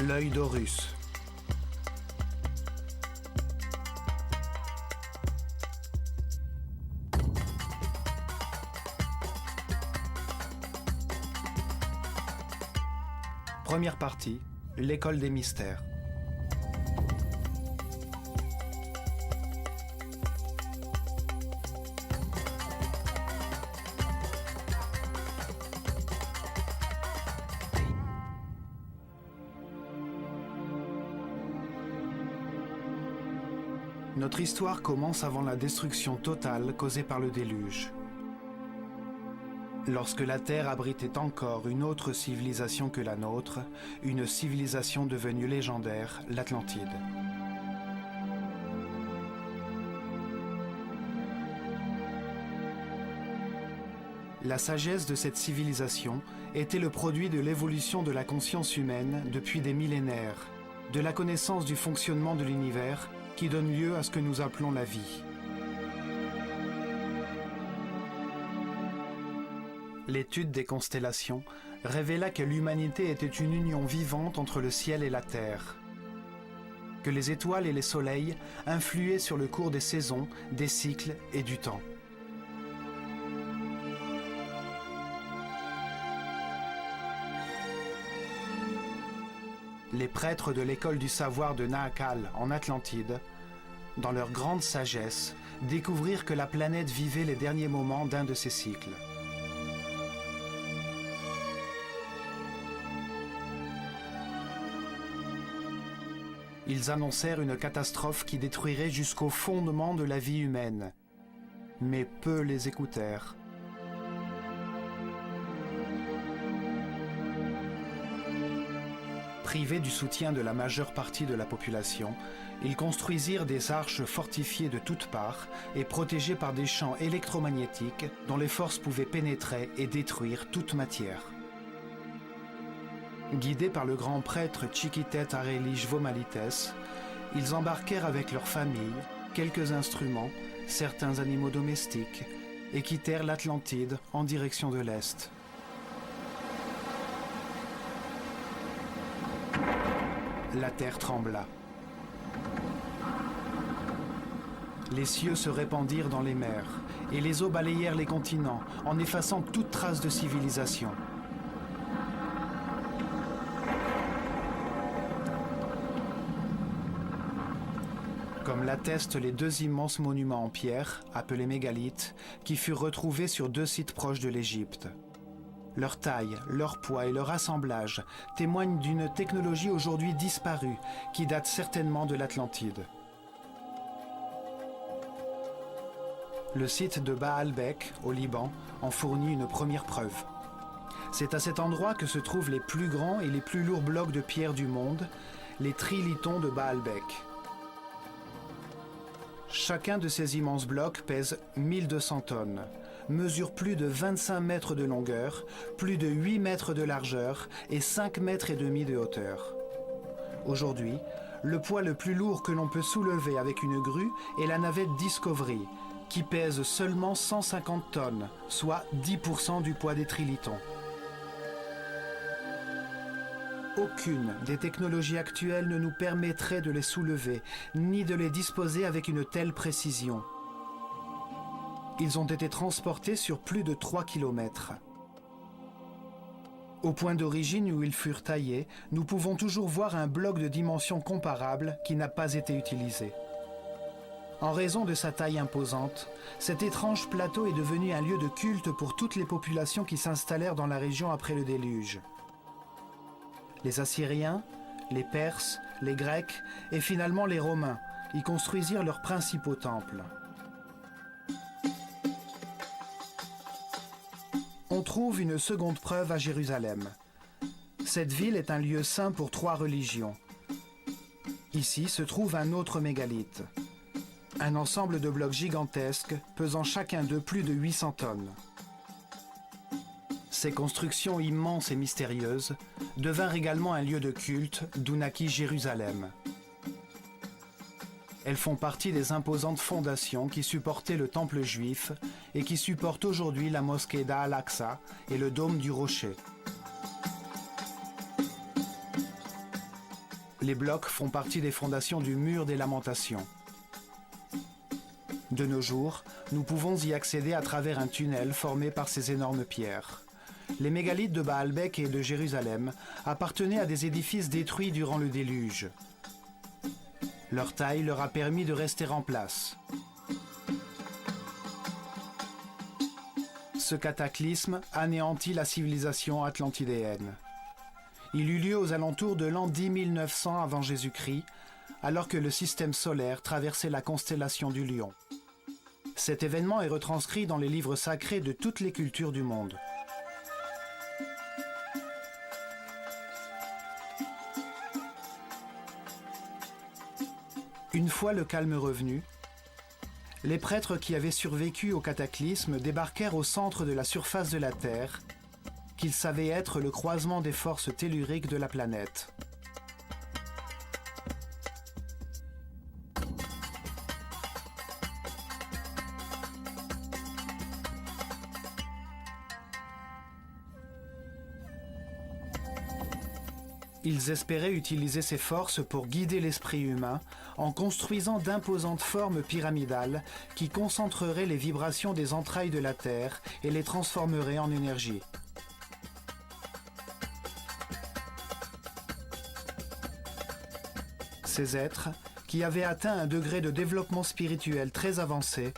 L'œil d'Horus. Première partie, l'école des mystères. Notre histoire commence avant la destruction totale causée par le déluge. Lorsque la Terre abritait encore une autre civilisation que la nôtre, une civilisation devenue légendaire, l'Atlantide. La sagesse de cette civilisation était le produit de l'évolution de la conscience humaine depuis des millénaires, de la connaissance du fonctionnement de l'univers qui donne lieu à ce que nous appelons la vie. L'étude des constellations révéla que l'humanité était une union vivante entre le ciel et la terre, que les étoiles et les soleils influaient sur le cours des saisons, des cycles et du temps. Les prêtres de l'école du savoir de Nahakal en Atlantide, dans leur grande sagesse, découvrirent que la planète vivait les derniers moments d'un de ses cycles. Ils annoncèrent une catastrophe qui détruirait jusqu'au fondement de la vie humaine. Mais peu les écoutèrent. Privés du soutien de la majeure partie de la population, ils construisirent des arches fortifiées de toutes parts et protégées par des champs électromagnétiques dont les forces pouvaient pénétrer et détruire toute matière. Guidés par le grand prêtre Chiquitet Arelish Vomalites, ils embarquèrent avec leurs familles, quelques instruments, certains animaux domestiques, et quittèrent l'Atlantide en direction de l'Est. La terre trembla. Les cieux se répandirent dans les mers, et les eaux balayèrent les continents, en effaçant toute trace de civilisation. Comme l'attestent les deux immenses monuments en pierre, appelés mégalithes, qui furent retrouvés sur deux sites proches de l'Égypte. Leur taille, leur poids et leur assemblage témoignent d'une technologie aujourd'hui disparue, qui date certainement de l'Atlantide. Le site de Baalbek, au Liban, en fournit une première preuve. C'est à cet endroit que se trouvent les plus grands et les plus lourds blocs de pierre du monde, les trilithons de Baalbek. Chacun de ces immenses blocs pèse 1200 tonnes, mesure plus de 25 mètres de longueur, plus de 8 mètres de largeur et 5 mètres et demi de hauteur. Aujourd'hui, le poids le plus lourd que l'on peut soulever avec une grue est la navette Discovery, qui pèse seulement 150 tonnes, soit 10% du poids des trilithons. Aucune des technologies actuelles ne nous permettrait de les soulever, ni de les disposer avec une telle précision. Ils ont été transportés sur plus de 3 kilomètres. Au point d'origine où ils furent taillés, nous pouvons toujours voir un bloc de dimensions comparables qui n'a pas été utilisé. En raison de sa taille imposante, cet étrange plateau est devenu un lieu de culte pour toutes les populations qui s'installèrent dans la région après le déluge. Les Assyriens, les Perses, les Grecs et finalement les Romains y construisirent leurs principaux temples. On trouve une seconde preuve à Jérusalem. Cette ville est un lieu saint pour 3 religions. Ici se trouve un autre mégalithe, un ensemble de blocs gigantesques pesant chacun d'eux plus de 800 tonnes. Ces constructions immenses et mystérieuses devinrent également un lieu de culte d'où naquit Jérusalem. Elles font partie des imposantes fondations qui supportaient le temple juif et qui supportent aujourd'hui la mosquée d'Al-Aqsa et le dôme du Rocher. Les blocs font partie des fondations du mur des lamentations. De nos jours, nous pouvons y accéder à travers un tunnel formé par ces énormes pierres. Les mégalithes de Baalbek et de Jérusalem appartenaient à des édifices détruits durant le déluge. Leur taille leur a permis de rester en place. Ce cataclysme anéantit la civilisation atlantidéenne. Il eut lieu aux alentours de l'an 10 900 avant Jésus-Christ, alors que le système solaire traversait la constellation du Lion. Cet événement est retranscrit dans les livres sacrés de toutes les cultures du monde. Une fois le calme revenu, les prêtres qui avaient survécu au cataclysme débarquèrent au centre de la surface de la Terre, qu'ils savaient être le croisement des forces telluriques de la planète. Ils espéraient utiliser ces forces pour guider l'esprit humain en construisant d'imposantes formes pyramidales qui concentreraient les vibrations des entrailles de la Terre et les transformeraient en énergie. Ces êtres, qui avaient atteint un degré de développement spirituel très avancé,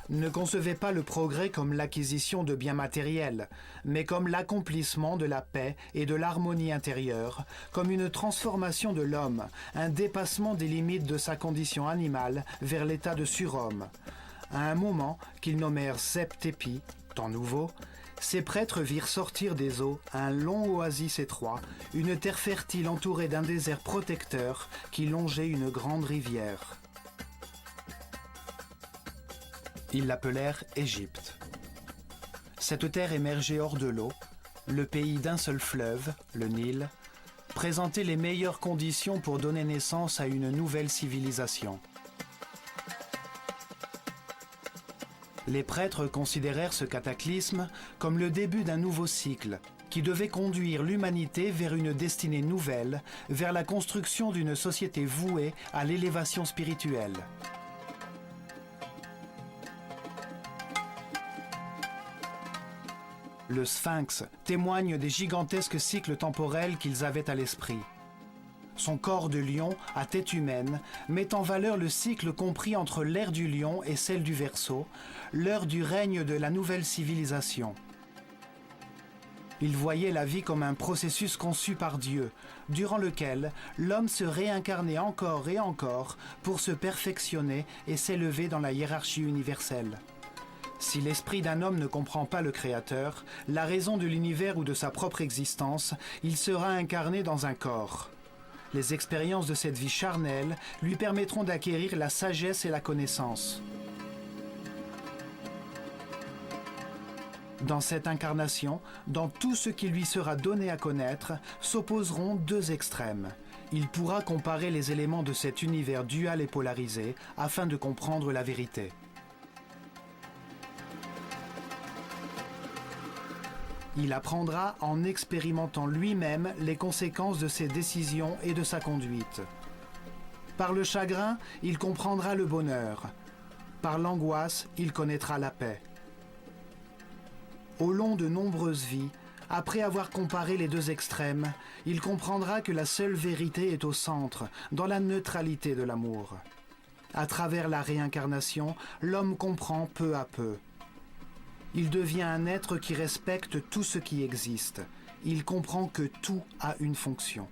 ne concevaient pas le progrès comme l'acquisition de biens matériels, mais comme l'accomplissement de la paix et de l'harmonie intérieure, comme une transformation de l'homme, un dépassement des limites de sa condition animale vers l'état de surhomme. À un moment qu'ils nommèrent Sept-Tépi, temps nouveau, ces prêtres virent sortir des eaux un long oasis étroit, une terre fertile entourée d'un désert protecteur qui longeait une grande rivière. Ils l'appelèrent Égypte. Cette terre émergeait hors de l'eau, le pays d'un seul fleuve, le Nil, présentait les meilleures conditions pour donner naissance à une nouvelle civilisation. Les prêtres considérèrent ce cataclysme comme le début d'un nouveau cycle qui devait conduire l'humanité vers une destinée nouvelle, vers la construction d'une société vouée à l'élévation spirituelle. Le Sphinx témoigne des gigantesques cycles temporels qu'ils avaient à l'esprit. Son corps de lion à tête humaine met en valeur le cycle compris entre l'ère du lion et celle du Verseau, l'heure du règne de la nouvelle civilisation. Il voyait la vie comme un processus conçu par Dieu, durant lequel l'homme se réincarnait encore et encore pour se perfectionner et s'élever dans la hiérarchie universelle. Si l'esprit d'un homme ne comprend pas le Créateur, la raison de l'univers ou de sa propre existence, il sera incarné dans un corps. Les expériences de cette vie charnelle lui permettront d'acquérir la sagesse et la connaissance. Dans cette incarnation, dans tout ce qui lui sera donné à connaître, s'opposeront deux extrêmes. Il pourra comparer les éléments de cet univers dual et polarisé afin de comprendre la vérité. Il apprendra en expérimentant lui-même les conséquences de ses décisions et de sa conduite. Par le chagrin, il comprendra le bonheur. Par l'angoisse, il connaîtra la paix. Au long de nombreuses vies, après avoir comparé les deux extrêmes, il comprendra que la seule vérité est au centre, dans la neutralité de l'amour. À travers la réincarnation, l'homme comprend peu à peu. Il devient un être qui respecte tout ce qui existe. Il comprend que tout a une fonction.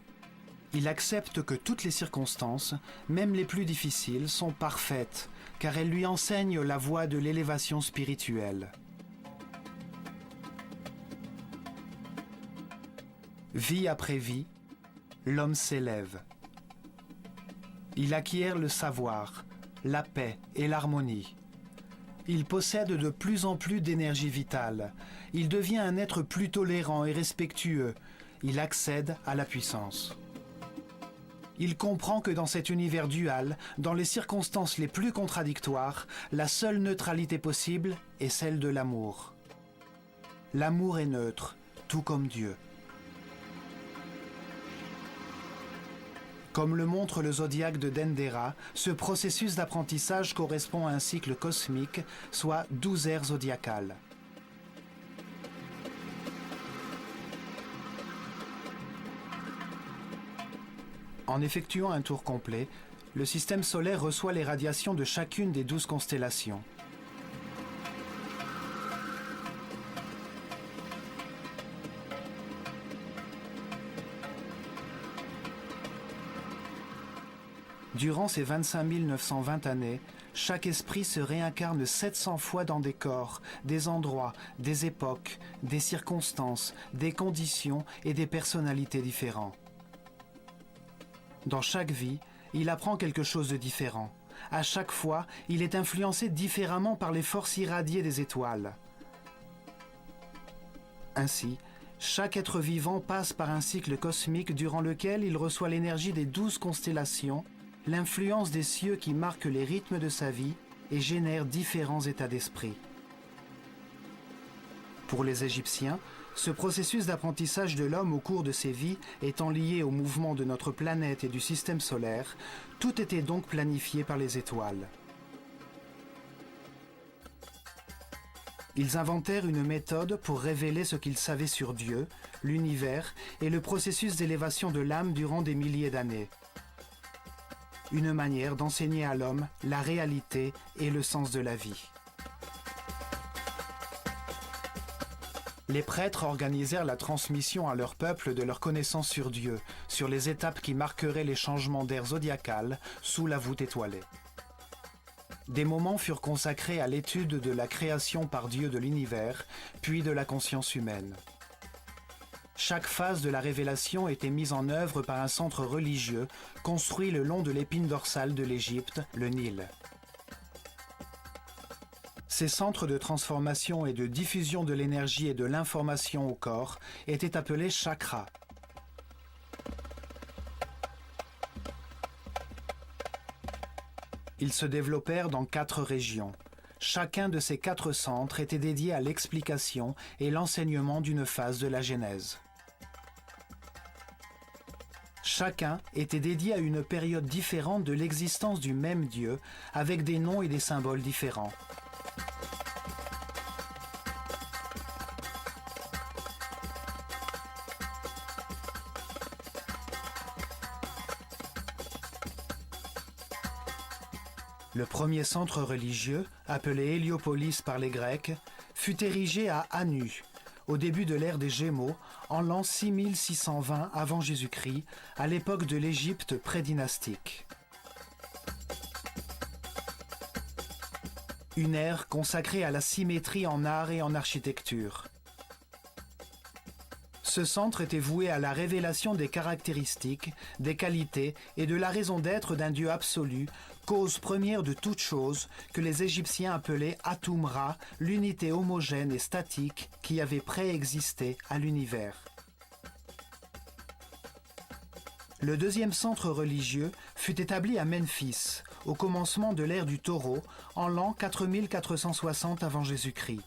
Il accepte que toutes les circonstances, même les plus difficiles, sont parfaites, car elles lui enseignent la voie de l'élévation spirituelle. Vie après vie, l'homme s'élève. Il acquiert le savoir, la paix et l'harmonie. Il possède de plus en plus d'énergie vitale. Il devient un être plus tolérant et respectueux. Il accède à la puissance. Il comprend que dans cet univers dual, dans les circonstances les plus contradictoires, la seule neutralité possible est celle de l'amour. L'amour est neutre, tout comme Dieu. Comme le montre le zodiaque de Dendera, ce processus d'apprentissage correspond à un cycle cosmique, soit 12 ères zodiacales. En effectuant un tour complet, le système solaire reçoit les radiations de chacune des 12 constellations. Durant ces 25 920 années, chaque esprit se réincarne 700 fois dans des corps, des endroits, des époques, des circonstances, des conditions et des personnalités différents. Dans chaque vie, il apprend quelque chose de différent. À chaque fois, il est influencé différemment par les forces irradiées des étoiles. Ainsi, chaque être vivant passe par un cycle cosmique durant lequel il reçoit l'énergie des 12 constellations, l'influence des cieux qui marquent les rythmes de sa vie et génèrent différents états d'esprit. Pour les Égyptiens, ce processus d'apprentissage de l'homme au cours de ses vies étant lié au mouvement de notre planète et du système solaire, tout était donc planifié par les étoiles. Ils inventèrent une méthode pour révéler ce qu'ils savaient sur Dieu, l'univers et le processus d'élévation de l'âme durant des milliers d'années. Une manière d'enseigner à l'homme la réalité et le sens de la vie. Les prêtres organisèrent la transmission à leur peuple de leur connaissance sur Dieu, sur les étapes qui marqueraient les changements d'ère zodiacale sous la voûte étoilée. Des moments furent consacrés à l'étude de la création par Dieu de l'univers, puis de la conscience humaine. Chaque phase de la révélation était mise en œuvre par un centre religieux construit le long de l'épine dorsale de l'Égypte, le Nil. Ces centres de transformation et de diffusion de l'énergie et de l'information au corps étaient appelés chakras. Ils se développèrent dans 4 régions. Chacun de ces 4 centres était dédié à l'explication et l'enseignement d'une phase de la Genèse. Chacun était dédié à une période différente de l'existence du même Dieu, avec des noms et des symboles différents. Le premier centre religieux, appelé Héliopolis par les Grecs, fut érigé à Anu, au début de l'ère des Gémeaux, en l'an 6620 avant Jésus-Christ, à l'époque de l'Égypte prédynastique. Une ère consacrée à la symétrie en art et en architecture. Ce centre était voué à la révélation des caractéristiques, des qualités et de la raison d'être d'un Dieu absolu, cause première de toute chose, que les Égyptiens appelaient Atum-Ra, l'unité homogène et statique qui avait préexisté à l'univers. Le deuxième centre religieux fut établi à Memphis, au commencement de l'ère du Taureau, en l'an 4460 avant Jésus-Christ.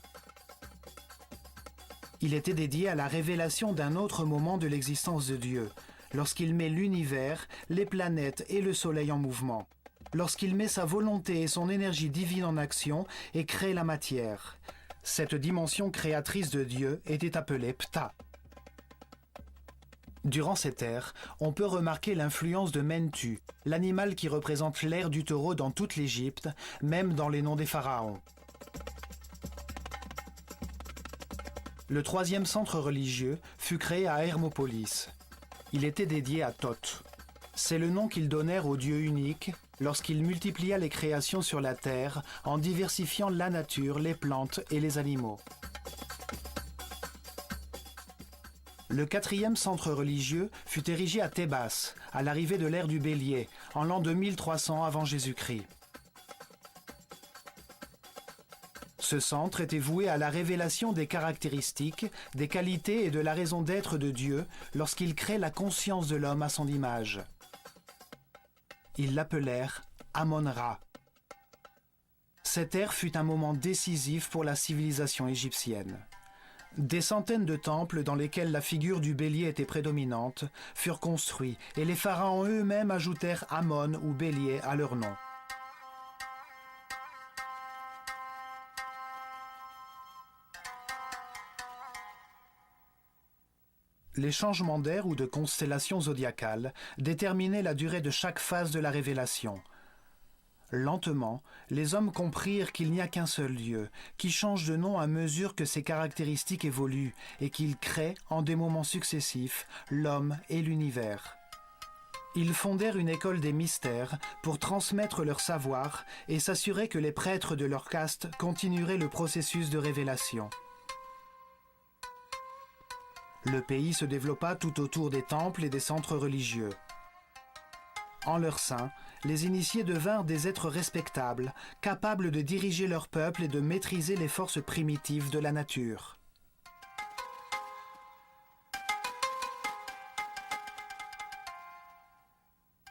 Il était dédié à la révélation d'un autre moment de l'existence de Dieu, lorsqu'il met l'univers, les planètes et le soleil en mouvement, lorsqu'il met sa volonté et son énergie divine en action et crée la matière. Cette dimension créatrice de Dieu était appelée Ptah. Durant cette ère, on peut remarquer l'influence de Mentu, l'animal qui représente l'ère du taureau dans toute l'Égypte, même dans les noms des pharaons. Le troisième centre religieux fut créé à Hermopolis. Il était dédié à Thoth. C'est le nom qu'ils donnèrent au Dieu unique lorsqu'il multiplia les créations sur la terre en diversifiant la nature, les plantes et les animaux. Le quatrième centre religieux fut érigé à Thébas, à l'arrivée de l'ère du Bélier, en l'an 2300 avant Jésus-Christ. Ce centre était voué à la révélation des caractéristiques, des qualités et de la raison d'être de Dieu lorsqu'il crée la conscience de l'homme à son image. Ils l'appelèrent Amon-Ra. Cette ère fut un moment décisif pour la civilisation égyptienne. Des centaines de temples dans lesquels la figure du bélier était prédominante furent construits et les pharaons eux-mêmes ajoutèrent Amon ou bélier à leur nom. Les changements d'air ou de constellation zodiacale déterminaient la durée de chaque phase de la révélation. Lentement, les hommes comprirent qu'il n'y a qu'un seul Dieu, qui change de nom à mesure que ses caractéristiques évoluent et qu'il crée, en des moments successifs, l'homme et l'univers. Ils fondèrent une école des mystères pour transmettre leur savoir et s'assurer que les prêtres de leur caste continueraient le processus de révélation. Le pays se développa tout autour des temples et des centres religieux. En leur sein, les initiés devinrent des êtres respectables, capables de diriger leur peuple et de maîtriser les forces primitives de la nature.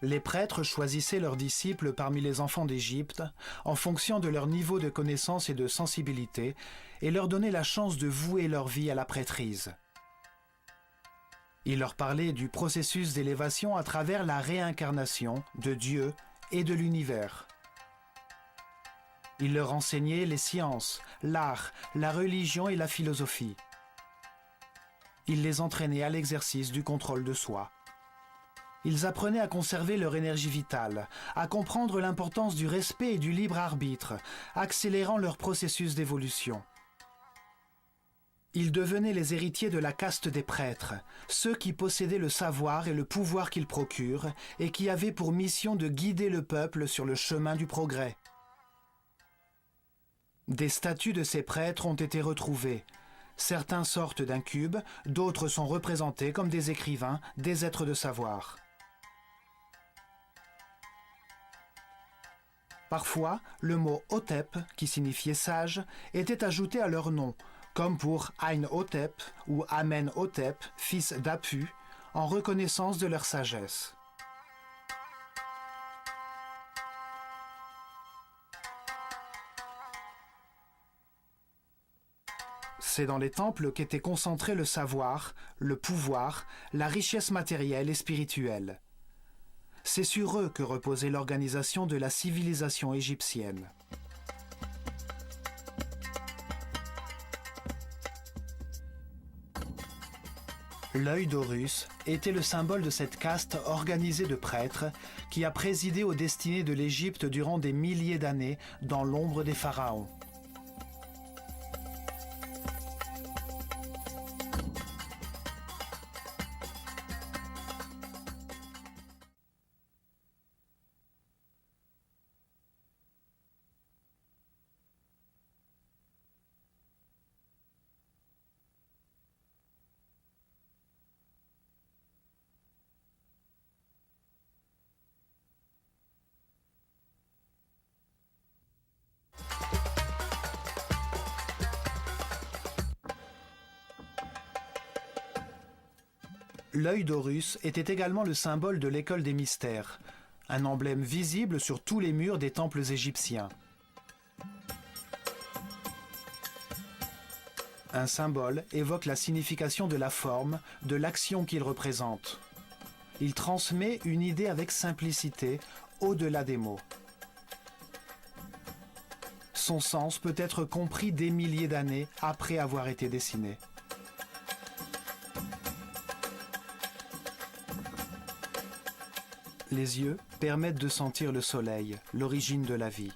Les prêtres choisissaient leurs disciples parmi les enfants d'Égypte en fonction de leur niveau de connaissance et de sensibilité et leur donnaient la chance de vouer leur vie à la prêtrise. Il leur parlait du processus d'élévation à travers la réincarnation de Dieu et de l'univers. Il leur enseignait les sciences, l'art, la religion et la philosophie. Il les entraînait à l'exercice du contrôle de soi. Ils apprenaient à conserver leur énergie vitale, à comprendre l'importance du respect et du libre arbitre, accélérant leur processus d'évolution. Ils devenaient les héritiers de la caste des prêtres, ceux qui possédaient le savoir et le pouvoir qu'ils procurent et qui avaient pour mission de guider le peuple sur le chemin du progrès. Des statues de ces prêtres ont été retrouvées. Certains sortent d'un cube, d'autres sont représentés comme des écrivains, des êtres de savoir. Parfois, le mot Hotep, qui signifiait sage, était ajouté à leur nom, comme pour Ain-Hotep ou Amen-Hotep, fils d'Apu, en reconnaissance de leur sagesse. C'est dans les temples qu'était concentré le savoir, le pouvoir, la richesse matérielle et spirituelle. C'est sur eux que reposait l'organisation de la civilisation égyptienne. L'œil d'Horus était le symbole de cette caste organisée de prêtres qui a présidé aux destinées de l'Égypte durant des milliers d'années dans l'ombre des pharaons. L'œil d'Horus était également le symbole de l'école des mystères, un emblème visible sur tous les murs des temples égyptiens. Un symbole évoque la signification de la forme, de l'action qu'il représente. Il transmet une idée avec simplicité, au-delà des mots. Son sens peut être compris des milliers d'années après avoir été dessiné. Les yeux permettent de sentir le soleil, l'origine de la vie.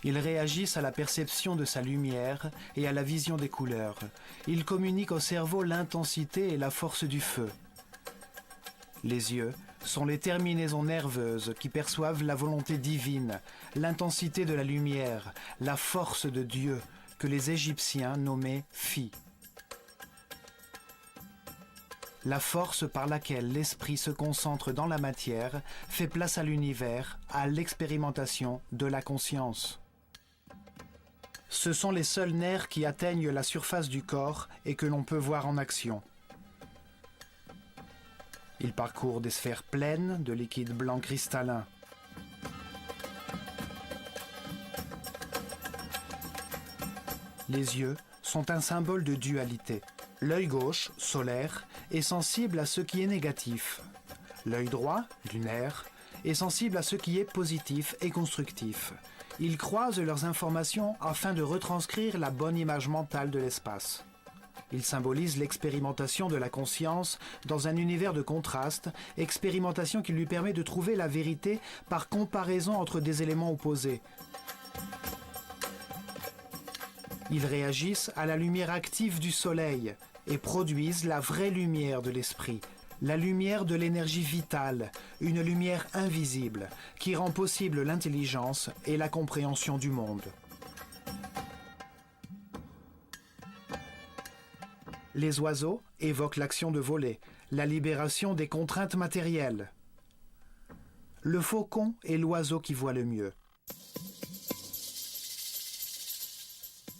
Ils réagissent à la perception de sa lumière et à la vision des couleurs. Ils communiquent au cerveau l'intensité et la force du feu. Les yeux sont les terminaisons nerveuses qui perçoivent la volonté divine, l'intensité de la lumière, la force de Dieu que les Égyptiens nommaient Phi. La force par laquelle l'esprit se concentre dans la matière fait place à l'univers, à l'expérimentation de la conscience. Ce sont les seuls nerfs qui atteignent la surface du corps et que l'on peut voir en action. Ils parcourent des sphères pleines de liquide blanc cristallin. Les yeux sont un symbole de dualité. L'œil gauche, solaire, est sensible à ce qui est négatif. L'œil droit, lunaire, est sensible à ce qui est positif et constructif. Ils croisent leurs informations afin de retranscrire la bonne image mentale de l'espace. Ils symbolisent l'expérimentation de la conscience dans un univers de contraste, expérimentation qui lui permet de trouver la vérité par comparaison entre des éléments opposés. Ils réagissent à la lumière active du soleil et produisent la vraie lumière de l'esprit, la lumière de l'énergie vitale, une lumière invisible qui rend possible l'intelligence et la compréhension du monde. Les oiseaux évoquent l'action de voler, la libération des contraintes matérielles. Le faucon est l'oiseau qui voit le mieux.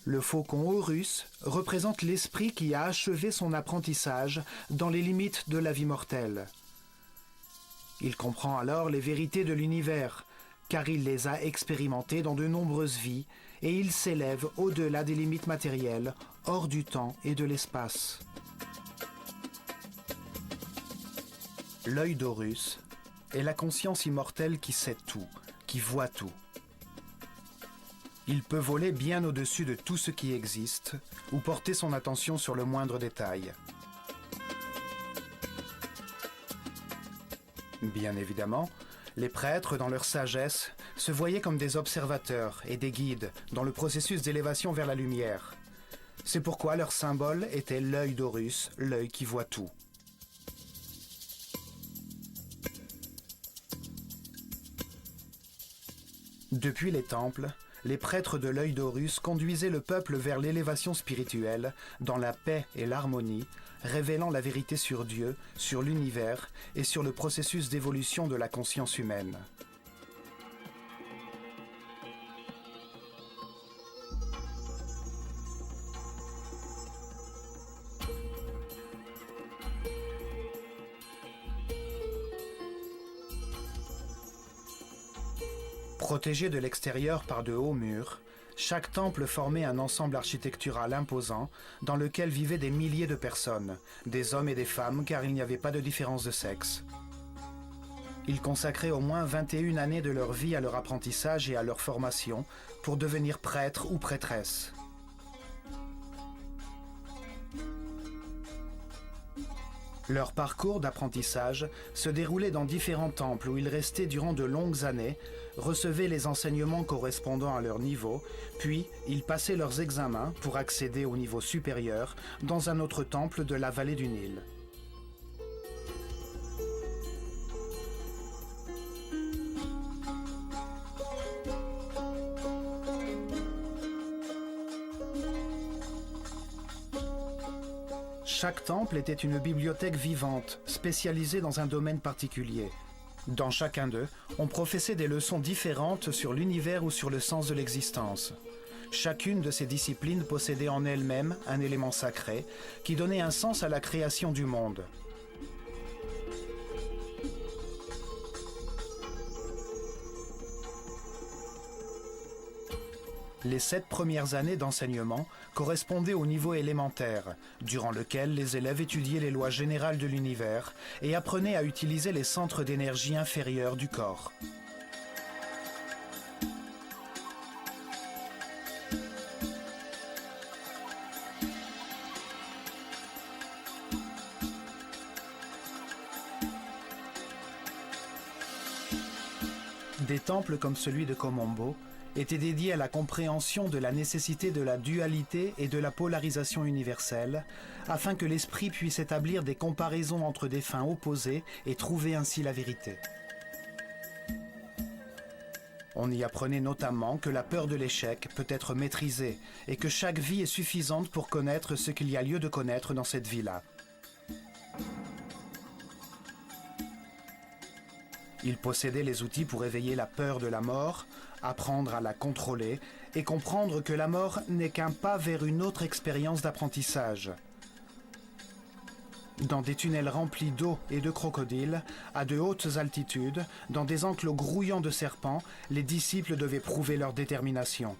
Le faucon Horus représente l'esprit qui a achevé son apprentissage dans les limites de la vie mortelle. Il comprend alors les vérités de l'univers, car il les a expérimentées dans de nombreuses vies, et il s'élève au-delà des limites matérielles, hors du temps et de l'espace. L'œil d'Horus est la conscience immortelle qui sait tout, qui voit tout. Il peut voler bien au-dessus de tout ce qui existe ou porter son attention sur le moindre détail. Bien évidemment, les prêtres, dans leur sagesse, se voyaient comme des observateurs et des guides dans le processus d'élévation vers la lumière. C'est pourquoi leur symbole était l'œil d'Horus, l'œil qui voit tout. Depuis les temples, les prêtres de l'œil d'Horus conduisaient le peuple vers l'élévation spirituelle, dans la paix et l'harmonie, révélant la vérité sur Dieu, sur l'univers et sur le processus d'évolution de la conscience humaine. Protégé de l'extérieur par de hauts murs, chaque temple formait un ensemble architectural imposant dans lequel vivaient des milliers de personnes, des hommes et des femmes car il n'y avait pas de différence de sexe. Ils consacraient au moins 21 années de leur vie à leur apprentissage et à leur formation pour devenir prêtres ou prêtresses. Leur parcours d'apprentissage se déroulait dans différents temples où ils restaient durant de longues années, recevaient les enseignements correspondant à leur niveau, puis ils passaient leurs examens pour accéder au niveau supérieur dans un autre temple de la vallée du Nil. Chaque temple était une bibliothèque vivante, spécialisée dans un domaine particulier. Dans chacun d'eux, on professait des leçons différentes sur l'univers ou sur le sens de l'existence. Chacune de ces disciplines possédait en elle-même un élément sacré qui donnait un sens à la création du monde. Les 7 premières années d'enseignement correspondaient au niveau élémentaire, durant lequel les élèves étudiaient les lois générales de l'univers et apprenaient à utiliser les centres d'énergie inférieurs du corps. Des temples comme celui de Komombo était dédié à la compréhension de la nécessité de la dualité et de la polarisation universelle, afin que l'esprit puisse établir des comparaisons entre des fins opposées et trouver ainsi la vérité. On y apprenait notamment que la peur de l'échec peut être maîtrisée et que chaque vie est suffisante pour connaître ce qu'il y a lieu de connaître dans cette vie-là. Il possédait les outils pour éveiller la peur de la mort, apprendre à la contrôler et comprendre que la mort n'est qu'un pas vers une autre expérience d'apprentissage. Dans des tunnels remplis d'eau et de crocodiles, à de hautes altitudes, dans des enclos grouillants de serpents, les disciples devaient prouver leur détermination.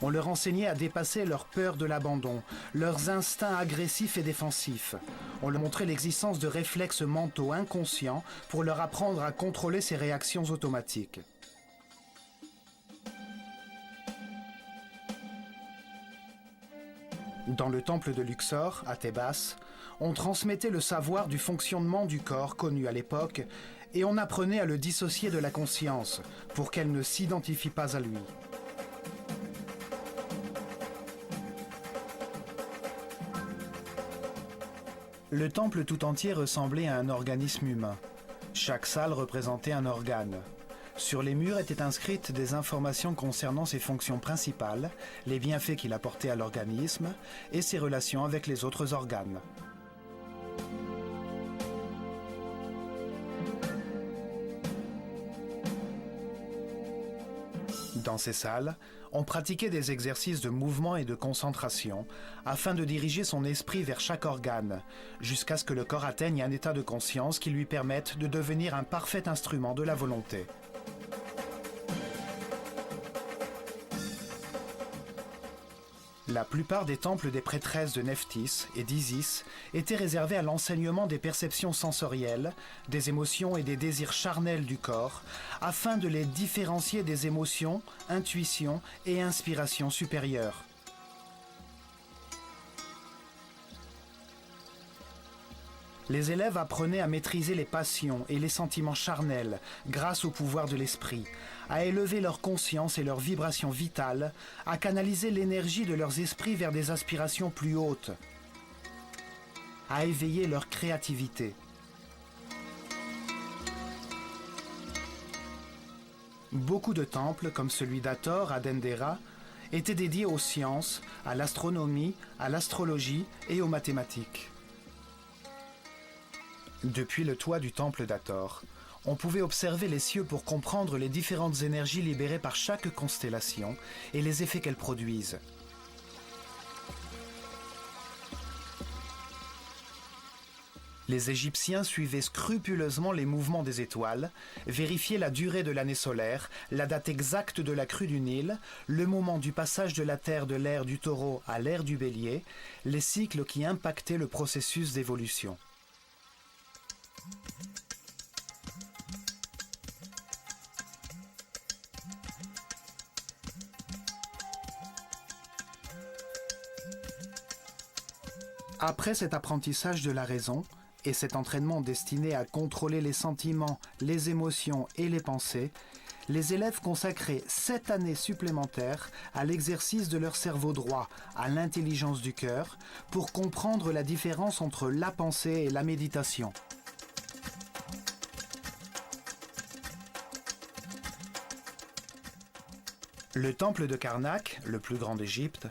On leur enseignait à dépasser leur peur de l'abandon, leurs instincts agressifs et défensifs. On leur montrait l'existence de réflexes mentaux inconscients pour leur apprendre à contrôler ces réactions automatiques. Dans le temple de Luxor, à Thébas, on transmettait le savoir du fonctionnement du corps connu à l'époque et on apprenait à le dissocier de la conscience pour qu'elle ne s'identifie pas à lui. Le temple tout entier ressemblait à un organisme humain. Chaque salle représentait un organe. Sur les murs étaient inscrites des informations concernant ses fonctions principales, les bienfaits qu'il apportait à l'organisme et ses relations avec les autres organes. Dans ces salles, on pratiquait des exercices de mouvement et de concentration afin de diriger son esprit vers chaque organe, jusqu'à ce que le corps atteigne un état de conscience qui lui permette de devenir un parfait instrument de la volonté. La plupart des temples des prêtresses de Nephthys et d'Isis étaient réservés à l'enseignement des perceptions sensorielles, des émotions et des désirs charnels du corps, afin de les différencier des émotions, intuitions et inspirations supérieures. Les élèves apprenaient à maîtriser les passions et les sentiments charnels grâce au pouvoir de l'esprit, à élever leur conscience et leurs vibrations vitales, à canaliser l'énergie de leurs esprits vers des aspirations plus hautes, à éveiller leur créativité. Beaucoup de temples, comme celui d'Hathor à Dendera, étaient dédiés aux sciences, à l'astronomie, à l'astrologie et aux mathématiques. Depuis le toit du temple d'Hathor, on pouvait observer les cieux pour comprendre les différentes énergies libérées par chaque constellation et les effets qu'elles produisent. Les Égyptiens suivaient scrupuleusement les mouvements des étoiles, vérifiaient la durée de l'année solaire, la date exacte de la crue du Nil, le moment du passage de la Terre de l'ère du Taureau à l'ère du Bélier, les cycles qui impactaient le processus d'évolution. Après cet apprentissage de la raison et cet entraînement destiné à contrôler les sentiments, les émotions et les pensées, les élèves consacraient 7 années supplémentaires à l'exercice de leur cerveau droit, à l'intelligence du cœur, pour comprendre la différence entre la pensée et la méditation. Le temple de Karnak, le plus grand d'Égypte,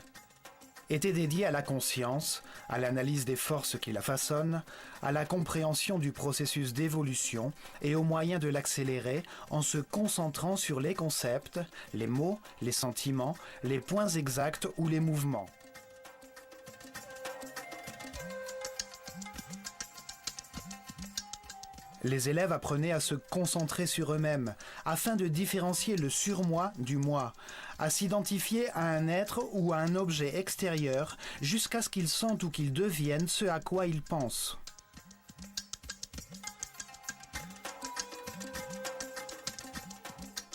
était dédié à la conscience, à l'analyse des forces qui la façonnent, à la compréhension du processus d'évolution et aux moyens de l'accélérer en se concentrant sur les concepts, les mots, les sentiments, les points exacts ou les mouvements. Les élèves apprenaient à se concentrer sur eux-mêmes, afin de différencier le surmoi du moi, à s'identifier à un être ou à un objet extérieur jusqu'à ce qu'ils sentent ou qu'ils deviennent ce à quoi ils pensent.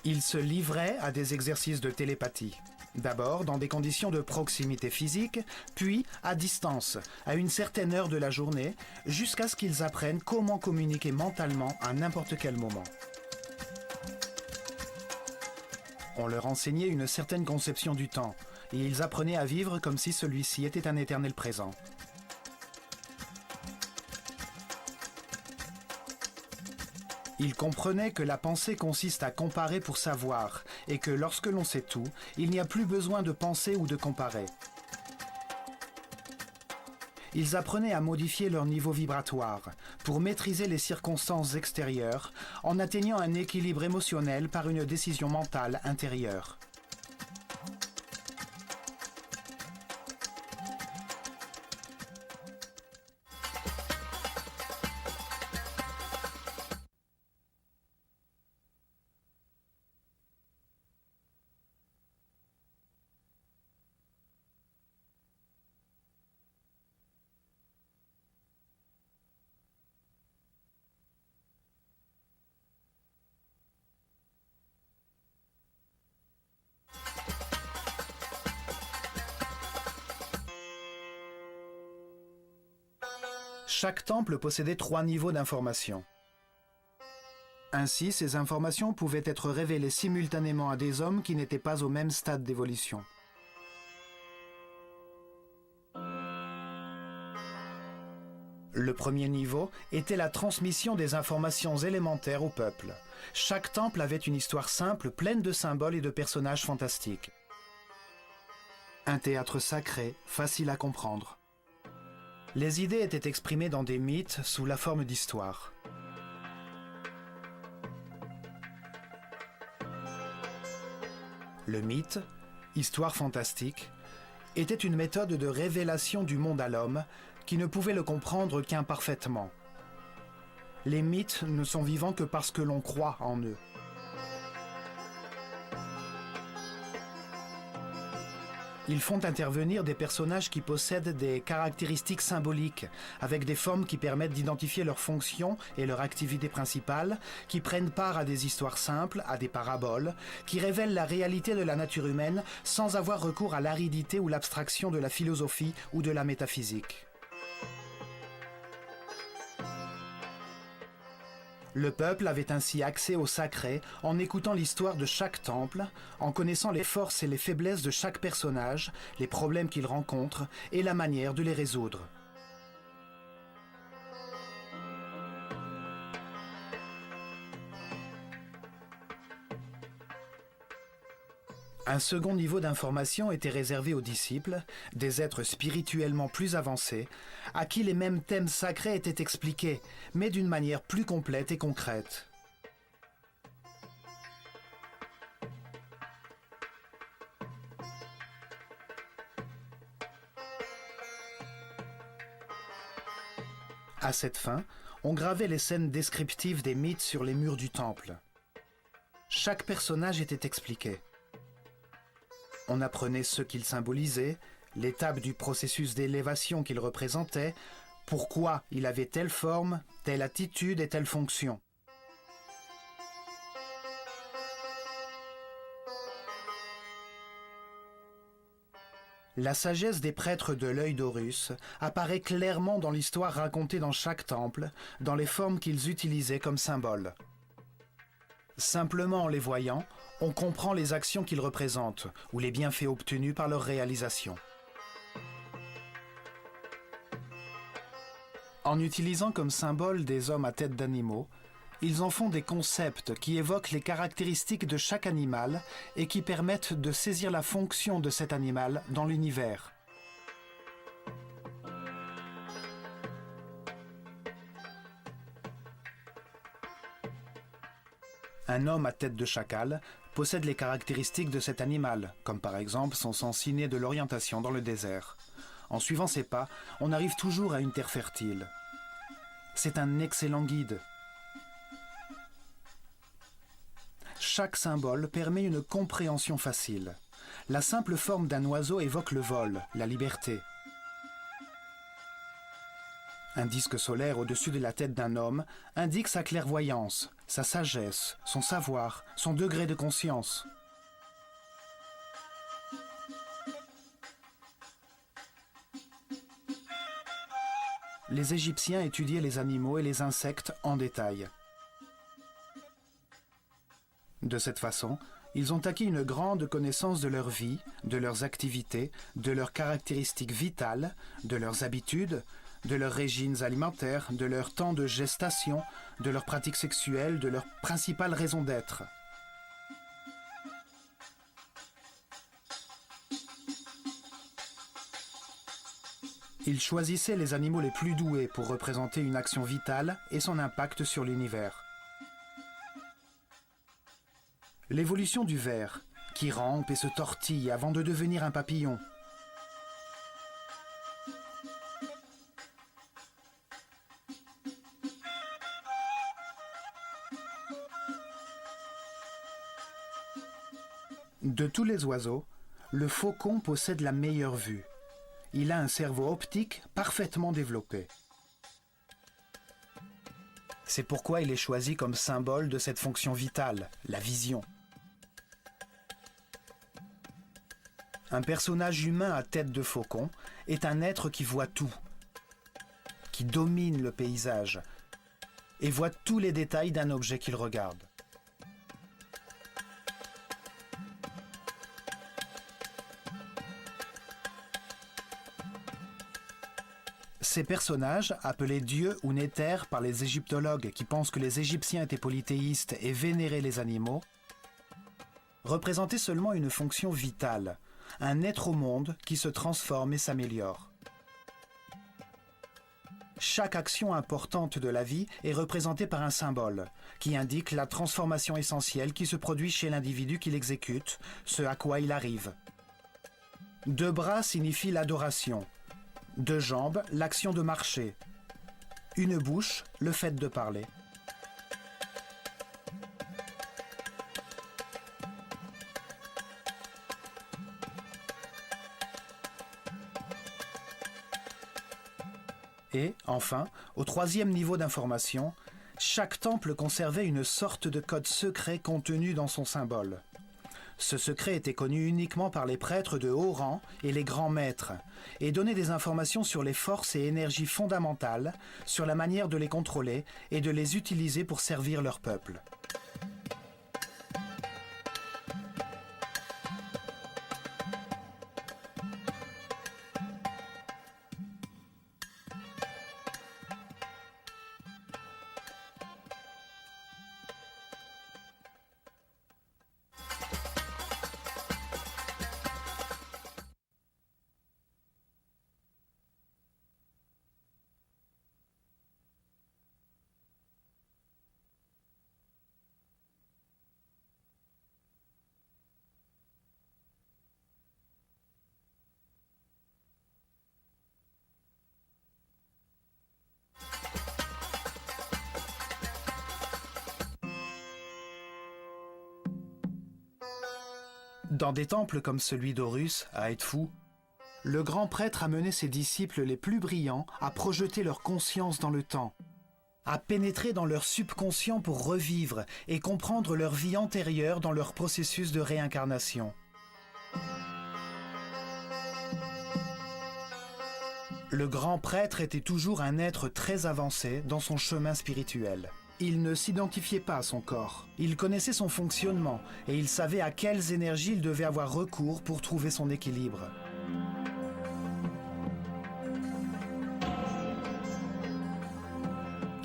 Ils se livraient à des exercices de télépathie. D'abord dans des conditions de proximité physique, puis à distance, à une certaine heure de la journée, jusqu'à ce qu'ils apprennent comment communiquer mentalement à n'importe quel moment. On leur enseignait une certaine conception du temps, et ils apprenaient à vivre comme si celui-ci était un éternel présent. Ils comprenaient que la pensée consiste à comparer pour savoir, et que lorsque l'on sait tout, il n'y a plus besoin de penser ou de comparer. Ils apprenaient à modifier leur niveau vibratoire pour maîtriser les circonstances extérieures en atteignant un équilibre émotionnel par une décision mentale intérieure. Chaque temple possédait 3 niveaux d'information. Ainsi, ces informations pouvaient être révélées simultanément à des hommes qui n'étaient pas au même stade d'évolution. Le premier niveau était la transmission des informations élémentaires au peuple. Chaque temple avait une histoire simple, pleine de symboles et de personnages fantastiques. Un théâtre sacré, facile à comprendre. Les idées étaient exprimées dans des mythes sous la forme d'histoires. Le mythe, histoire fantastique, était une méthode de révélation du monde à l'homme qui ne pouvait le comprendre qu'imparfaitement. Les mythes ne sont vivants que parce que l'on croit en eux. Ils font intervenir des personnages qui possèdent des caractéristiques symboliques, avec des formes qui permettent d'identifier leurs fonctions et leur activité principale, qui prennent part à des histoires simples, à des paraboles, qui révèlent la réalité de la nature humaine sans avoir recours à l'aridité ou l'abstraction de la philosophie ou de la métaphysique. Le peuple avait ainsi accès au sacré en écoutant l'histoire de chaque temple, en connaissant les forces et les faiblesses de chaque personnage, les problèmes qu'il rencontre et la manière de les résoudre. Un second niveau d'information était réservé aux disciples, des êtres spirituellement plus avancés, à qui les mêmes thèmes sacrés étaient expliqués, mais d'une manière plus complète et concrète. À cette fin, on gravait les scènes descriptives des mythes sur les murs du temple. Chaque personnage était expliqué. On apprenait ce qu'il symbolisait, l'étape du processus d'élévation qu'il représentait, pourquoi il avait telle forme, telle attitude et telle fonction. La sagesse des prêtres de l'œil d'Horus apparaît clairement dans l'histoire racontée dans chaque temple, dans les formes qu'ils utilisaient comme symboles. Simplement en les voyant, on comprend les actions qu'ils représentent ou les bienfaits obtenus par leur réalisation. En utilisant comme symbole des hommes à tête d'animaux, ils en font des concepts qui évoquent les caractéristiques de chaque animal et qui permettent de saisir la fonction de cet animal dans l'univers. Un homme à tête de chacal possède les caractéristiques de cet animal, comme par exemple son sens inné de l'orientation dans le désert. En suivant ses pas, on arrive toujours à une terre fertile. C'est un excellent guide. Chaque symbole permet une compréhension facile. La simple forme d'un oiseau évoque le vol, la liberté. Un disque solaire au-dessus de la tête d'un homme indique sa clairvoyance, sa sagesse, son savoir, son degré de conscience. Les Égyptiens étudiaient les animaux et les insectes en détail. De cette façon, ils ont acquis une grande connaissance de leur vie, de leurs activités, de leurs caractéristiques vitales, de leurs habitudes, de leurs régimes alimentaires, de leur temps de gestation, de leurs pratiques sexuelles, de leurs principales raisons d'être. Ils choisissaient les animaux les plus doués pour représenter une action vitale et son impact sur l'univers. L'évolution du ver, qui rampe et se tortille avant de devenir un papillon. De tous les oiseaux, le faucon possède la meilleure vue. Il a un cerveau optique parfaitement développé. C'est pourquoi il est choisi comme symbole de cette fonction vitale, la vision. Un personnage humain à tête de faucon est un être qui voit tout, qui domine le paysage et voit tous les détails d'un objet qu'il regarde. Ces personnages, appelés dieux ou néthers par les égyptologues qui pensent que les Égyptiens étaient polythéistes et vénéraient les animaux, représentaient seulement une fonction vitale, un être au monde qui se transforme et s'améliore. Chaque action importante de la vie est représentée par un symbole, qui indique la transformation essentielle qui se produit chez l'individu qui l'exécute, ce à quoi il arrive. 2 bras signifient l'adoration. 2 jambes, l'action de marcher. 1 bouche, le fait de parler. Et, enfin, au 3e niveau d'information, chaque temple conservait une sorte de code secret contenu dans son symbole. Ce secret était connu uniquement par les prêtres de haut rang et les grands maîtres, et donnait des informations sur les forces et énergies fondamentales, sur la manière de les contrôler et de les utiliser pour servir leur peuple. Dans des temples comme celui d'Horus, à Edfu, le grand prêtre a mené ses disciples les plus brillants à projeter leur conscience dans le temps, à pénétrer dans leur subconscient pour revivre et comprendre leur vie antérieure dans leur processus de réincarnation. Le grand prêtre était toujours un être très avancé dans son chemin spirituel. Il ne s'identifiait pas à son corps. Il connaissait son fonctionnement et il savait à quelles énergies il devait avoir recours pour trouver son équilibre.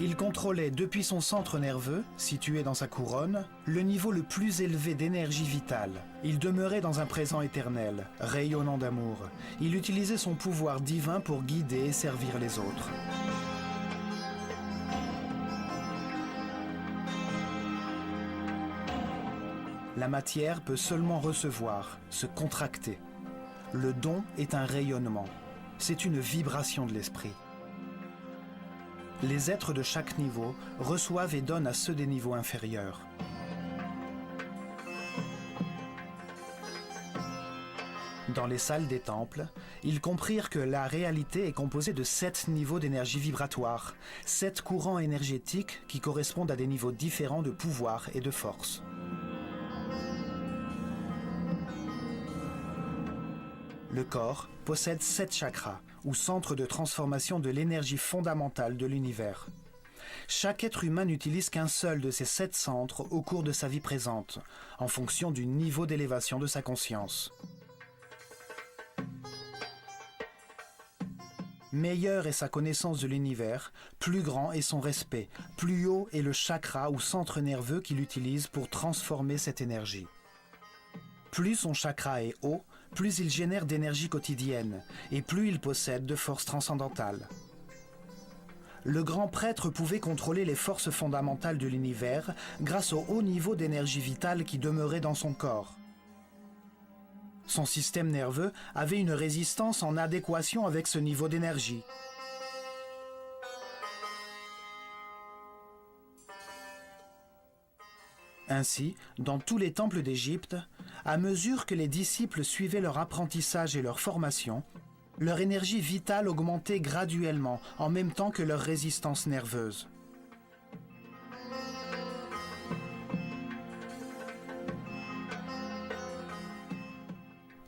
Il contrôlait depuis son centre nerveux, situé dans sa couronne, le niveau le plus élevé d'énergie vitale. Il demeurait dans un présent éternel, rayonnant d'amour. Il utilisait son pouvoir divin pour guider et servir les autres. La matière peut seulement recevoir, se contracter. Le don est un rayonnement. C'est une vibration de l'esprit. Les êtres de chaque niveau reçoivent et donnent à ceux des niveaux inférieurs. Dans les salles des temples, ils comprirent que la réalité est composée de 7 niveaux d'énergie vibratoire, 7 courants énergétiques qui correspondent à des niveaux différents de pouvoir et de force. Le corps possède 7 chakras, ou centres de transformation de l'énergie fondamentale de l'univers. Chaque être humain n'utilise qu'un seul de ces 7 centres au cours de sa vie présente, en fonction du niveau d'élévation de sa conscience. Meilleure est sa connaissance de l'univers, plus grand est son respect, plus haut est le chakra ou centre nerveux qu'il utilise pour transformer cette énergie. Plus son chakra est haut, plus il génère d'énergie quotidienne, et plus il possède de forces transcendantales. Le grand prêtre pouvait contrôler les forces fondamentales de l'univers grâce au haut niveau d'énergie vitale qui demeurait dans son corps. Son système nerveux avait une résistance en adéquation avec ce niveau d'énergie. Ainsi, dans tous les temples d'Égypte, à mesure que les disciples suivaient leur apprentissage et leur formation, leur énergie vitale augmentait graduellement, en même temps que leur résistance nerveuse.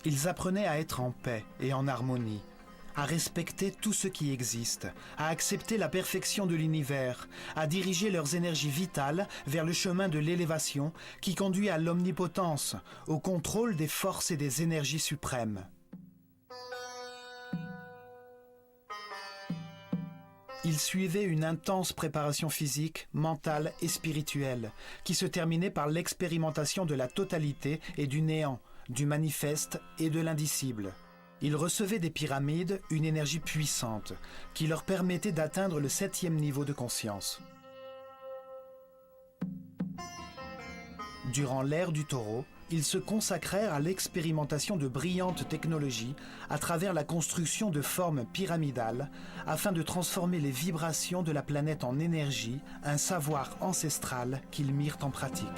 Ils apprenaient à être en paix et en harmonie, à respecter tout ce qui existe, à accepter la perfection de l'univers, à diriger leurs énergies vitales vers le chemin de l'élévation qui conduit à l'omnipotence, au contrôle des forces et des énergies suprêmes. Ils suivaient une intense préparation physique, mentale et spirituelle, qui se terminait par l'expérimentation de la totalité et du néant, du manifeste et de l'indicible. Ils recevaient des pyramides une énergie puissante, qui leur permettait d'atteindre le 7e niveau de conscience. Durant l'ère du taureau, ils se consacrèrent à l'expérimentation de brillantes technologies à travers la construction de formes pyramidales afin de transformer les vibrations de la planète en énergie, un savoir ancestral qu'ils mirent en pratique.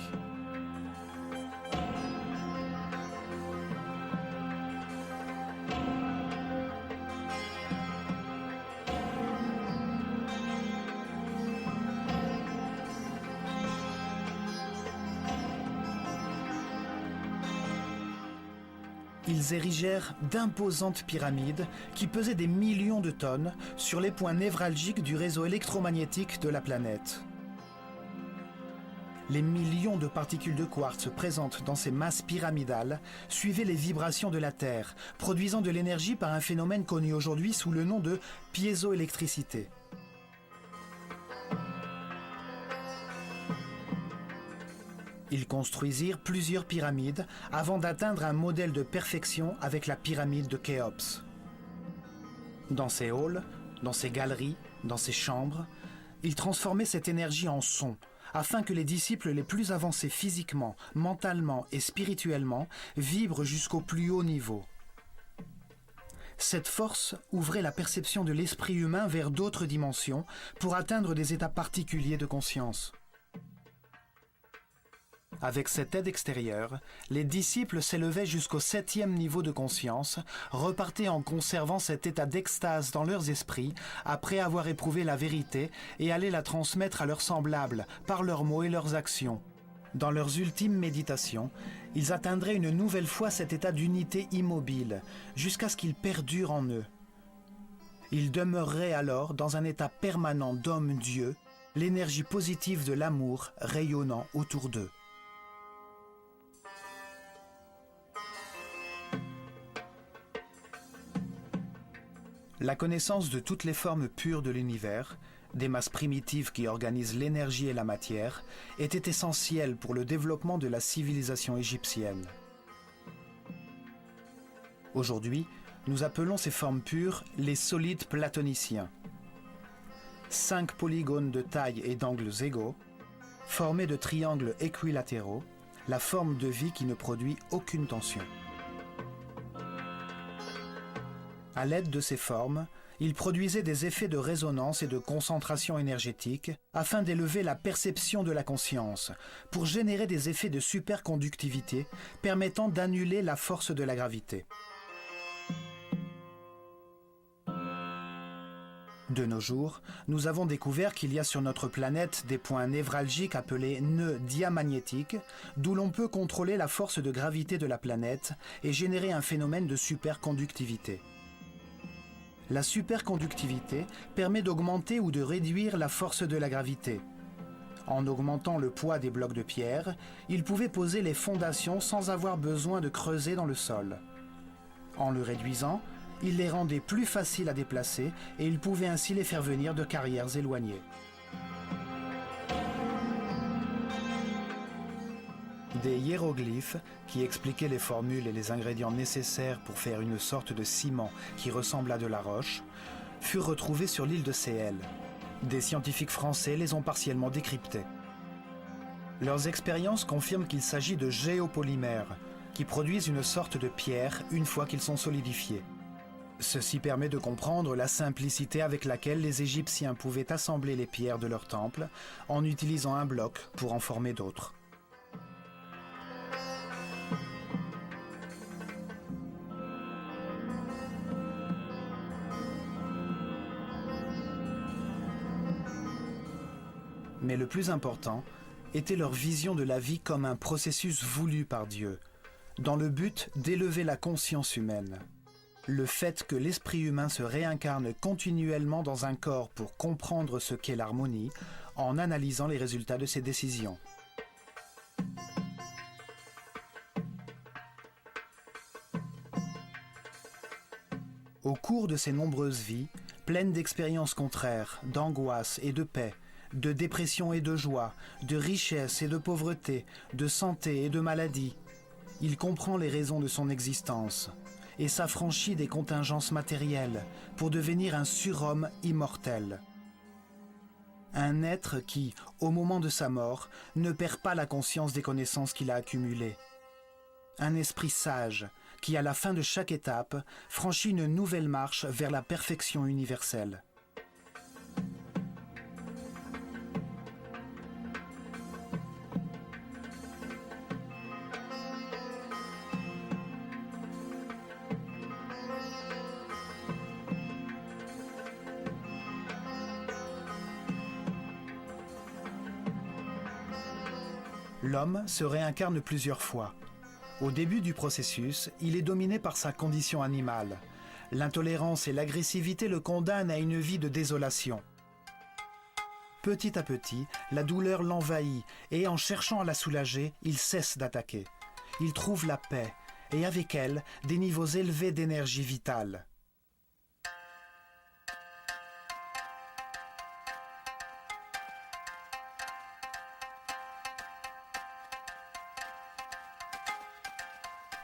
Ils érigèrent d'imposantes pyramides qui pesaient des millions de tonnes sur les points névralgiques du réseau électromagnétique de la planète. Les millions de particules de quartz présentes dans ces masses pyramidales suivaient les vibrations de la Terre, produisant de l'énergie par un phénomène connu aujourd'hui sous le nom de piézoélectricité. Ils construisirent plusieurs pyramides avant d'atteindre un modèle de perfection avec la pyramide de Khéops. Dans ces halls, dans ces galeries, dans ces chambres, ils transformaient cette énergie en son, afin que les disciples les plus avancés physiquement, mentalement et spirituellement vibrent jusqu'au plus haut niveau. Cette force ouvrait la perception de l'esprit humain vers d'autres dimensions pour atteindre des états particuliers de conscience. Avec cette aide extérieure, les disciples s'élevaient jusqu'au 7e niveau de conscience, repartaient en conservant cet état d'extase dans leurs esprits après avoir éprouvé la vérité et allaient la transmettre à leurs semblables par leurs mots et leurs actions. Dans leurs ultimes méditations, ils atteindraient une nouvelle fois cet état d'unité immobile, jusqu'à ce qu'il perdure en eux. Ils demeureraient alors dans un état permanent d'homme-dieu, l'énergie positive de l'amour rayonnant autour d'eux. La connaissance de toutes les formes pures de l'univers, des masses primitives qui organisent l'énergie et la matière, était essentielle pour le développement de la civilisation égyptienne. Aujourd'hui, nous appelons ces formes pures les solides platoniciens. 5 polygones de taille et d'angles égaux, formés de triangles équilatéraux, la forme de vie qui ne produit aucune tension. À l'aide de ces formes, ils produisaient des effets de résonance et de concentration énergétique afin d'élever la perception de la conscience, pour générer des effets de superconductivité permettant d'annuler la force de la gravité. De nos jours, nous avons découvert qu'il y a sur notre planète des points névralgiques appelés nœuds diamagnétiques, d'où l'on peut contrôler la force de gravité de la planète et générer un phénomène de superconductivité. La superconductivité permet d'augmenter ou de réduire la force de la gravité. En augmentant le poids des blocs de pierre, ils pouvaient poser les fondations sans avoir besoin de creuser dans le sol. En le réduisant, ils les rendaient plus faciles à déplacer et ils pouvaient ainsi les faire venir de carrières éloignées. Des hiéroglyphes, qui expliquaient les formules et les ingrédients nécessaires pour faire une sorte de ciment qui ressemble à de la roche, furent retrouvés sur l'île de Séhel. Des scientifiques français les ont partiellement décryptés. Leurs expériences confirment qu'il s'agit de géopolymères, qui produisent une sorte de pierre une fois qu'ils sont solidifiés. Ceci permet de comprendre la simplicité avec laquelle les Égyptiens pouvaient assembler les pierres de leur temple en utilisant un bloc pour en former d'autres. Mais le plus important était leur vision de la vie comme un processus voulu par Dieu, dans le but d'élever la conscience humaine. Le fait que l'esprit humain se réincarne continuellement dans un corps pour comprendre ce qu'est l'harmonie, en analysant les résultats de ses décisions. Au cours de ses nombreuses vies, pleines d'expériences contraires, d'angoisse et de paix, de dépression et de joie, de richesse et de pauvreté, de santé et de maladie, il comprend les raisons de son existence et s'affranchit des contingences matérielles pour devenir un surhomme immortel. Un être qui, au moment de sa mort, ne perd pas la conscience des connaissances qu'il a accumulées. Un esprit sage qui, à la fin de chaque étape, franchit une nouvelle marche vers la perfection universelle. L'homme se réincarne plusieurs fois. Au début du processus, il est dominé par sa condition animale. L'intolérance et l'agressivité le condamnent à une vie de désolation. Petit à petit, la douleur l'envahit et en cherchant à la soulager, il cesse d'attaquer. Il trouve la paix et avec elle, des niveaux élevés d'énergie vitale.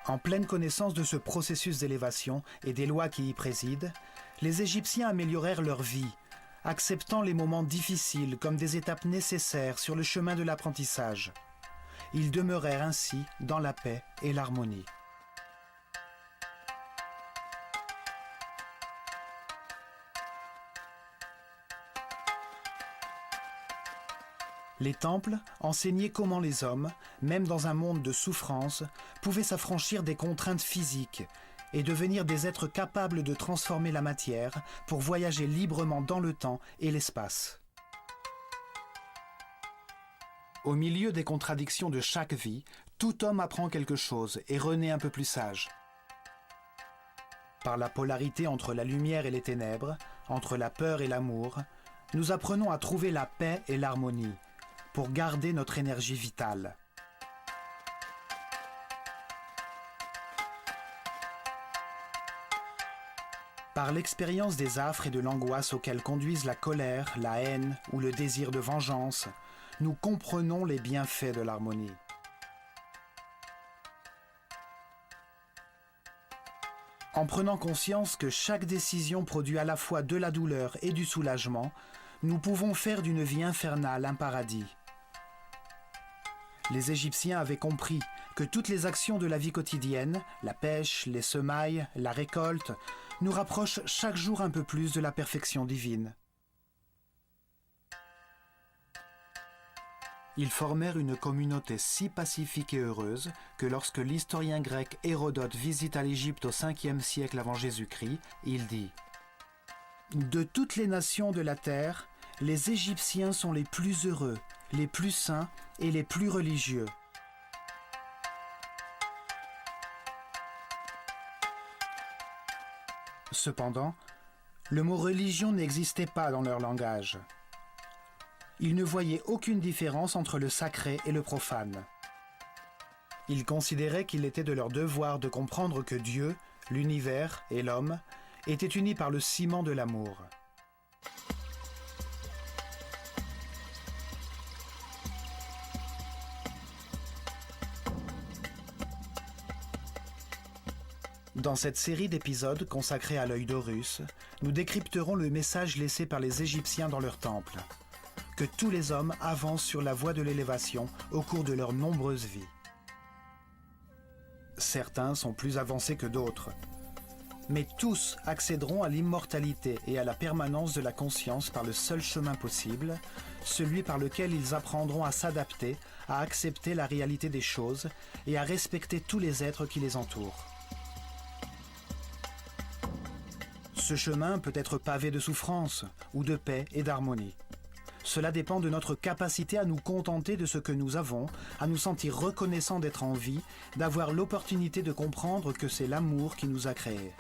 En pleine connaissance de ce processus d'élévation et des lois qui y président, les Égyptiens améliorèrent leur vie, acceptant les moments difficiles comme des étapes nécessaires sur le chemin de l'apprentissage. Ils demeurèrent ainsi dans la paix et l'harmonie. Les temples enseignaient comment les hommes, même dans un monde de souffrance, pouvaient s'affranchir des contraintes physiques et devenir des êtres capables de transformer la matière pour voyager librement dans le temps et l'espace. Au milieu des contradictions de chaque vie, tout homme apprend quelque chose et renaît un peu plus sage. Par la polarité entre la lumière et les ténèbres, entre la peur et l'amour, nous apprenons à trouver la paix et l'harmonie, pour garder notre énergie vitale. Par l'expérience des affres et de l'angoisse auxquelles conduisent la colère, la haine ou le désir de vengeance, nous comprenons les bienfaits de l'harmonie. En prenant conscience que chaque décision produit à la fois de la douleur et du soulagement, nous pouvons faire d'une vie infernale un paradis. Les Égyptiens avaient compris que toutes les actions de la vie quotidienne, la pêche, les semailles, la récolte, nous rapprochent chaque jour un peu plus de la perfection divine. Ils formèrent une communauté si pacifique et heureuse que lorsque l'historien grec Hérodote visita l'Égypte au 5e siècle avant Jésus-Christ, il dit « De toutes les nations de la terre, les Égyptiens sont les plus heureux, les plus saints et les plus religieux. » Cependant, le mot religion n'existait pas dans leur langage. Ils ne voyaient aucune différence entre le sacré et le profane. Ils considéraient qu'il était de leur devoir de comprendre que Dieu, l'univers et l'homme étaient unis par le ciment de l'amour. Dans cette série d'épisodes consacrés à l'œil d'Horus, nous décrypterons le message laissé par les Égyptiens dans leur temple. Que tous les hommes avancent sur la voie de l'élévation au cours de leurs nombreuses vies. Certains sont plus avancés que d'autres, mais tous accéderont à l'immortalité et à la permanence de la conscience par le seul chemin possible, celui par lequel ils apprendront à s'adapter, à accepter la réalité des choses et à respecter tous les êtres qui les entourent. Ce chemin peut être pavé de souffrance ou de paix et d'harmonie. Cela dépend de notre capacité à nous contenter de ce que nous avons, à nous sentir reconnaissants d'être en vie, d'avoir l'opportunité de comprendre que c'est l'amour qui nous a créés.